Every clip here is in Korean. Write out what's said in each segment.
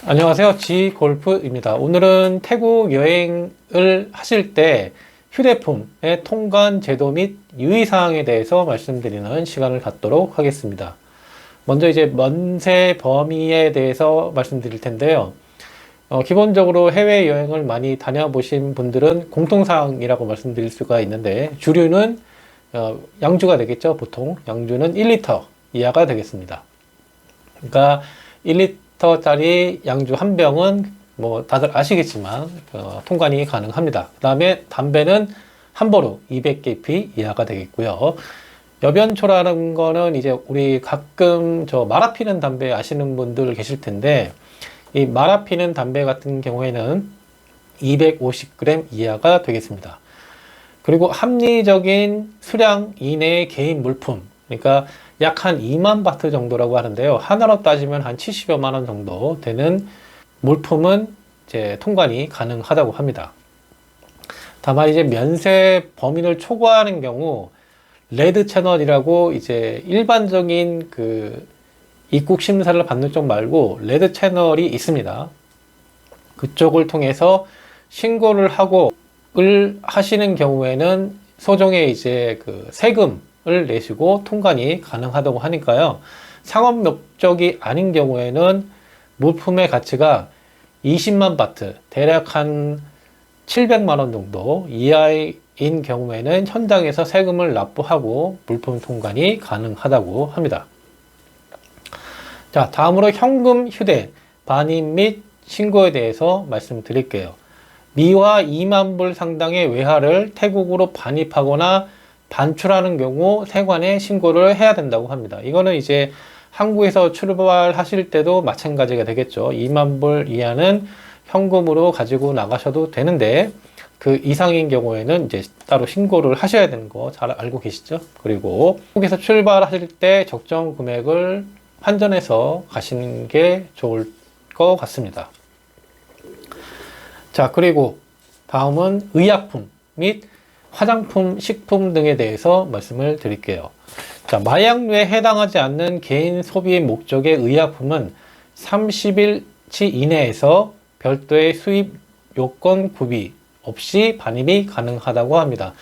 안녕하세요. 지골프입니다. 오늘은 태국 여행을 하실 때 휴대폰의 통관 제도 및 유의사항에 대해서 말씀드리는 시간을 갖도록 하겠습니다. 먼저 이제 면세 범위에 대해서 말씀드릴 텐데요. 기본적으로 해외여행을 많이 다녀보신 분들은 공통사항이라고 말씀드릴 수가 있는데, 주류는 양주가 되겠죠. 보통 양주는 1리터 이하가 되겠습니다. 그러니까 1리터짜리 양주 한 병은 뭐 다들 아시겠지만 통관이 가능합니다. 그 다음에 담배는 한 보루 200개피 이하가 되겠고요. 여변초라는 거는 이제 우리 가끔 저 말아 피는 담배 아시는 분들 계실 텐데, 이 말아 피는 담배 같은 경우에는 250g 이하가 되겠습니다. 그리고 합리적인 수량 이내의 개인 물품, 그러니까 약 한 2만 바트 정도라고 하는데요. 하나로 따지면 한 70여만 원 정도 되는 물품은 이제 통관이 가능하다고 합니다. 다만 이제 면세 범위를 초과하는 경우 레드 채널이라고 이제 일반적인 그 입국 심사를 받는 쪽 말고 레드 채널이 있습니다. 그쪽을 통해서 신고를 하고 을 하시는 경우에는 소정의 이제 그 세금을 내시고 통관이 가능하다고 하니까요. 상업 목적이 아닌 경우에는 물품의 가치가 20만 바트, 대략 한 700만 원 정도 이하인 경우에는 현장에서 세금을 납부하고 물품 통관이 가능하다고 합니다. 자, 다음으로 현금 휴대, 반입 및 신고에 대해서 말씀드릴게요. 미화 2만 불 상당의 외화를 태국으로 반입하거나 반출하는 경우 세관에 신고를 해야 된다고 합니다. 이거는 이제 한국에서 출발하실 때도 마찬가지가 되겠죠. 2만 불 이하는 현금으로 가지고 나가셔도 되는데, 그 이상인 경우에는 이제 따로 신고를 하셔야 되는 거 잘 알고 계시죠? 그리고 한국에서 출발하실 때 적정 금액을 환전해서 가시는 게 좋을 것 같습니다. 자, 그리고 다음은 의약품 및 화장품, 식품 등에 대해서 말씀을 드릴게요. 자, 마약류에 해당하지 않는 개인 소비 목적의 의약품은 30일치 이내에서 별도의 수입 요건 구비 없이 반입이 가능하다고 합니다.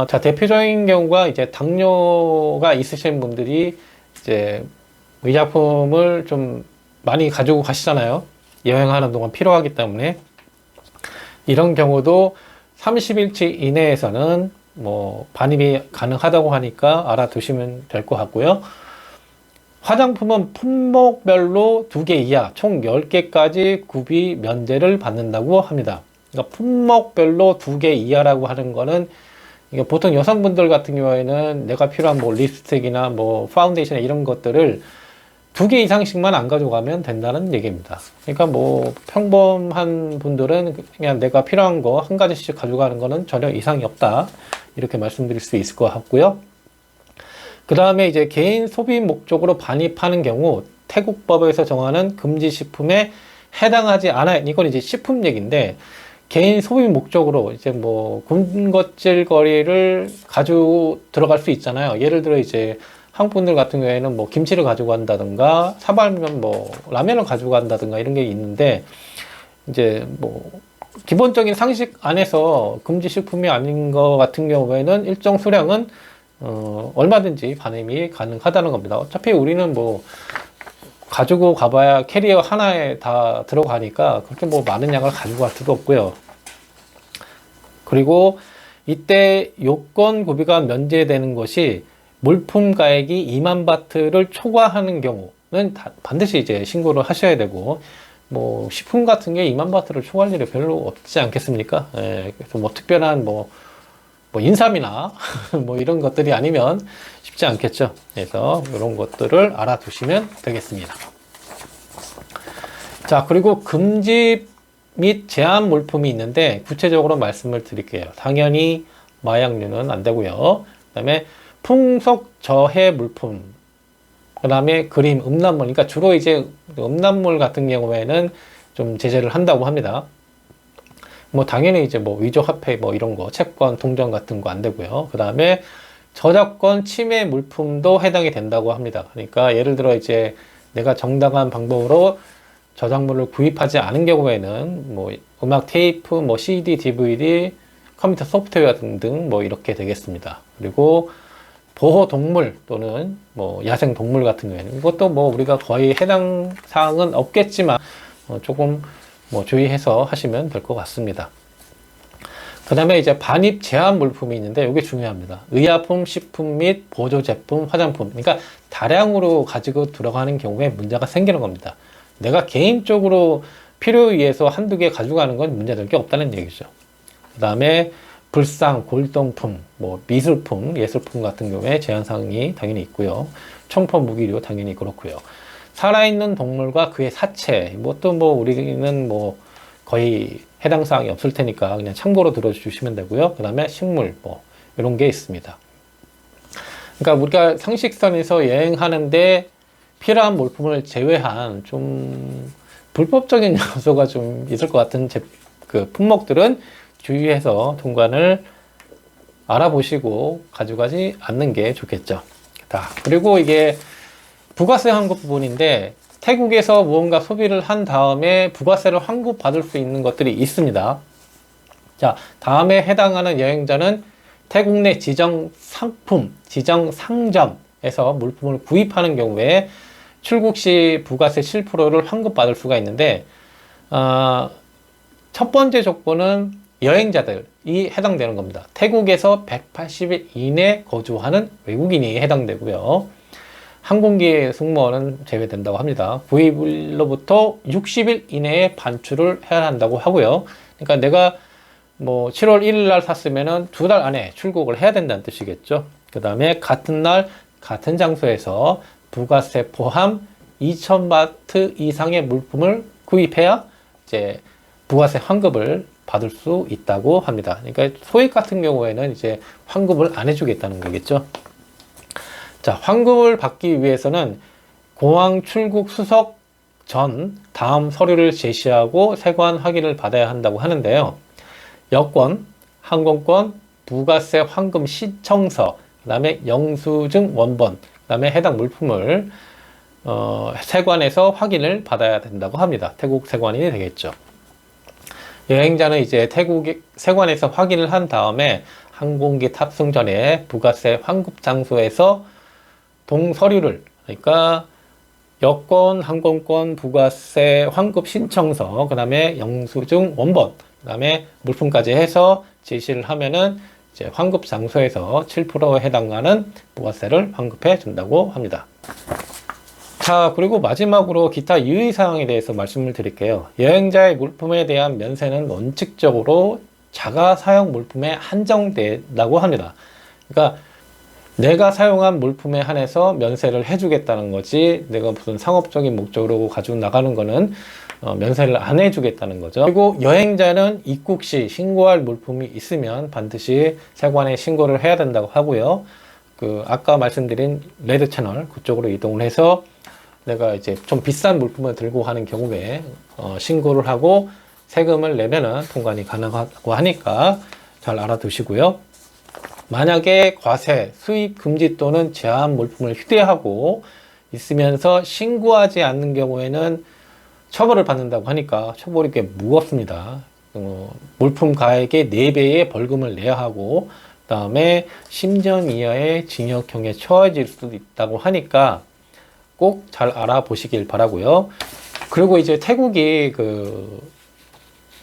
자, 대표적인 경우가 이제 당뇨가 있으신 분들이 이제 의약품을 좀 많이 가지고 가시잖아요. 여행하는 동안 필요하기 때문에. 이런 경우도 30일치 이내에서는 뭐 반입이 가능하다고 하니까 알아두시면 될 것 같고요. 화장품은 품목별로 2개 이하, 총 10개까지 구비 면제를 받는다고 합니다. 그러니까 품목별로 2개 이하라고 하는 거는, 이게 보통 여성분들 같은 경우에는 내가 필요한 뭐 립스틱이나 뭐 파운데이션 이런 것들을 2개 이상씩만 안 가져가면 된다는 얘기입니다. 그러니까 뭐 평범한 분들은 그냥 내가 필요한 거 한 가지씩 가져가는 거는 전혀 이상이 없다, 이렇게 말씀드릴 수 있을 것 같고요. 그 다음에 이제 개인 소비 목적으로 반입하는 경우 태국법에서 정하는 금지 식품에 해당하지 않아요. 이건 이제 식품 얘기인데, 개인 소비 목적으로 이제 뭐 군것질거리를 가지고 들어갈 수 있잖아요. 예를 들어 이제 한국 분들 같은 경우에는 뭐 김치를 가지고 간다든가 사발면 뭐 라면을 가지고 간다든가 이런 게 있는데, 이제 뭐 기본적인 상식 안에서 금지 식품이 아닌 것 같은 경우에는 일정 수량은 얼마든지 반입이 가능하다는 겁니다. 어차피 우리는 뭐 가지고 가봐야 캐리어 하나에 다 들어가니까 그렇게 뭐 많은 양을 가지고 갈 수도 없고요. 그리고 이때 요건 구비가 면제되는 것이 물품 가액이 2만 바트를 초과하는 경우는 반드시 이제 신고를 하셔야 되고, 뭐 식품 같은 게 2만 바트를 초과할 일이 별로 없지 않겠습니까? 예, 그래서 뭐 특별한 뭐 인삼이나 뭐 이런 것들이 아니면 쉽지 않겠죠. 그래서 이런 것들을 알아두시면 되겠습니다. 자, 그리고 금지 및 제한 물품이 있는데 구체적으로 말씀을 드릴게요. 당연히 마약류는 안 되고요. 그 다음에 풍속 저해 물품, 그 다음에 그림, 음란물, 그러니까 주로 이제 음란물 같은 경우에는 좀 제재를 한다고 합니다. 뭐 당연히 이제 뭐 위조 화폐 뭐 이런 거, 채권, 동전 같은 거 안 되고요. 그 다음에 저작권 침해 물품도 해당이 된다고 합니다. 그러니까 예를 들어 이제 내가 정당한 방법으로 저작물을 구입하지 않은 경우에는 뭐 음악 테이프, 뭐 CD, DVD, 컴퓨터 소프트웨어 등등 뭐 이렇게 되겠습니다. 그리고 보호 동물 또는 뭐 야생 동물 같은 경우에는 이것도 뭐 우리가 거의 해당 사항은 없겠지만 조금 뭐 주의해서 하시면 될 것 같습니다. 그 다음에 이제 반입 제한 물품이 있는데 이게 중요합니다. 의약품, 식품 및 보조 제품, 화장품. 그러니까 다량으로 가지고 들어가는 경우에 문제가 생기는 겁니다. 내가 개인적으로 필요에 의해서 한두 개 가져가는 건 문제될 게 없다는 얘기죠. 그 다음에 불상, 골동품, 뭐 미술품, 예술품 같은 경우에 제한사항이 당연히 있고요. 총포 무기류 당연히 그렇고요. 살아있는 동물과 그의 사체, 뭐 우리는 뭐 거의 해당 사항이 없을 테니까 그냥 참고로 들어주시면 되고요. 그 다음에 식물, 뭐 이런 게 있습니다. 그러니까 우리가 상식선에서 여행하는데 필요한 물품을 제외한 좀 불법적인 요소가 좀 있을 것 같은 그 품목들은 주의해서 통관을 알아보시고 가져가지 않는 게 좋겠죠. 그리고 이게 부가세 환급 부분인데 태국에서 무언가 소비를 한 다음에 부가세를 환급받을 수 있는 것들이 있습니다. 자, 다음에 해당하는 여행자는 태국 내 지정 상품, 지정 상점에서 물품을 구입하는 경우에 출국 시 부가세 7%를 환급받을 수가 있는데 첫 번째 조건은 여행자들이 해당되는 겁니다. 태국에서 180일 이내 거주하는 외국인이 해당되고요. 항공기 승무원은 제외된다고 합니다. 구입일로부터 60일 이내에 반출을 해야 한다고 하고요. 그러니까 내가 뭐 7월 1일 날 샀으면은 2달 안에 출국을 해야 된다는 뜻이겠죠. 그 다음에 같은 날 같은 장소에서 부가세 포함 2,000바트 이상의 물품을 구입해야 이제 부가세 환급을 받을 수 있다고 합니다. 그러니까 소액 같은 경우에는 이제 환급을 안 해주겠다는 거겠죠. 자, 환급을 받기 위해서는 공항 출국 수속 전 다음 서류를 제시하고 세관 확인을 받아야 한다고 하는데요. 여권, 항공권, 부가세 환급 신청서, 그 다음에 영수증 원본, 그 다음에 해당 물품을 세관에서 확인을 받아야 된다고 합니다. 태국 세관이 되겠죠. 여행자는 이제 태국 세관에서 확인을 한 다음에 항공기 탑승 전에 부가세 환급 장소에서 동서류를, 그러니까 여권, 항공권, 부가세 환급 신청서, 그 다음에 영수증 원본, 그 다음에 물품까지 해서 제시를 하면은 이제 환급 장소에서 7%에 해당하는 부가세를 환급해 준다고 합니다. 자, 그리고 마지막으로 기타 유의사항에 대해서 말씀을 드릴게요. 여행자의 물품에 대한 면세는 원칙적으로 자가 사용 물품에 한정된다고 합니다. 그러니까 내가 사용한 물품에 한해서 면세를 해주겠다는 거지, 내가 무슨 상업적인 목적으로 가지고 나가는 거는 면세를 안 해주겠다는 거죠. 그리고 여행자는 입국 시 신고할 물품이 있으면 반드시 세관에 신고를 해야 된다고 하고요. 아까 말씀드린 레드 채널 그쪽으로 이동을 해서 내가 이제 좀 비싼 물품을 들고 가는 경우에 신고를 하고 세금을 내면은 통관이 가능하고 하니까 잘 알아두시고요. 만약에 과세, 수입 금지 또는 제한 물품을 휴대하고 있으면서 신고하지 않는 경우에는 처벌을 받는다고 하니까 처벌이 꽤 무겁습니다. 물품 가액의 4배의 벌금을 내야 하고, 그 다음에 10년 이하의 징역형에 처해질 수도 있다고 하니까 꼭 잘 알아보시길 바라고요. 그리고 이제 태국이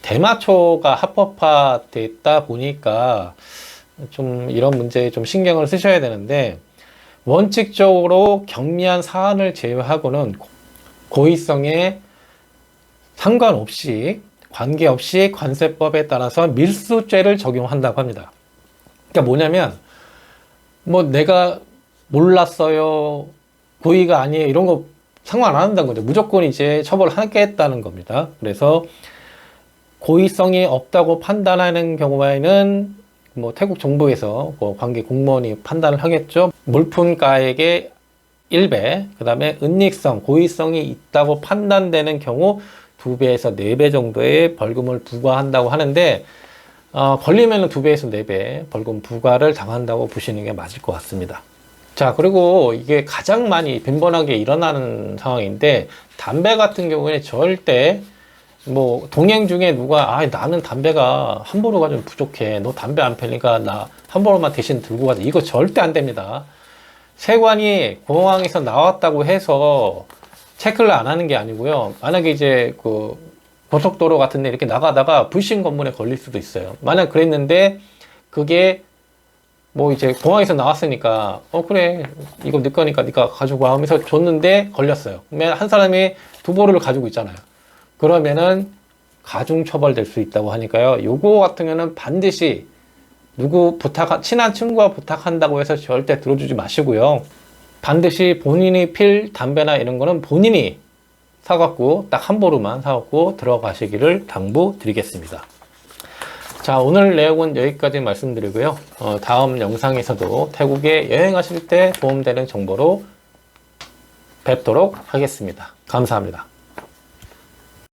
대마초가 합법화됐다 보니까 좀 이런 문제에 좀 신경을 쓰셔야 되는데, 원칙적으로 경미한 사안을 제외하고는 고의성에 상관없이 관계없이 관세법에 따라서 밀수죄를 적용한다고 합니다. 그러니까 뭐냐면 뭐 내가 몰랐어요, 고의가 아니에요, 이런 거 상관 안 한다는 거죠. 무조건 이제 처벌하겠다는 겁니다. 그래서 고의성이 없다고 판단하는 경우에는 뭐 태국 정부에서 관계 공무원이 판단을 하겠죠. 물품가액의 1배, 그 다음에 은닉성, 고의성이 있다고 판단되는 경우 2배에서 4배 정도의 벌금을 부과한다고 하는데, 걸리면 2배에서 4배 벌금 부과를 당한다고 보시는 게 맞을 것 같습니다. 자, 그리고 이게 가장 많이 빈번하게 일어나는 상황인데, 담배 같은 경우에 절대 뭐 동행 중에 누가 나는 담배가 함부로가 좀 부족해. 너 담배 안 피니까 나 함부로만 대신 들고 가자. 이거 절대 안 됩니다. 세관이 공항에서 나왔다고 해서 체크를 안 하는 게 아니고요. 만약에 이제 그 고속도로 같은 데 이렇게 나가다가 불신 검문에 걸릴 수도 있어요. 만약 그랬는데 그게 뭐 이제 공항에서 나왔으니까 그래 이거 네 거니까 네가 가지고 와 하면서 줬는데 걸렸어요. 그러면 한 사람이 두 보루를 가지고 있잖아요. 그러면은 가중 처벌될 수 있다고 하니까요. 요거 같은 경우는 반드시 누구 친한 친구가 부탁한다고 해서 절대 들어주지 마시고요. 반드시 본인이 필 담배나 이런 거는 본인이 사갖고 딱 한 보루만 사갖고 들어가시기를 당부드리겠습니다. 자, 오늘 내용은 여기까지 말씀드리고요. 다음 영상에서도 태국에 여행하실 때 도움되는 정보로 뵙도록 하겠습니다. 감사합니다.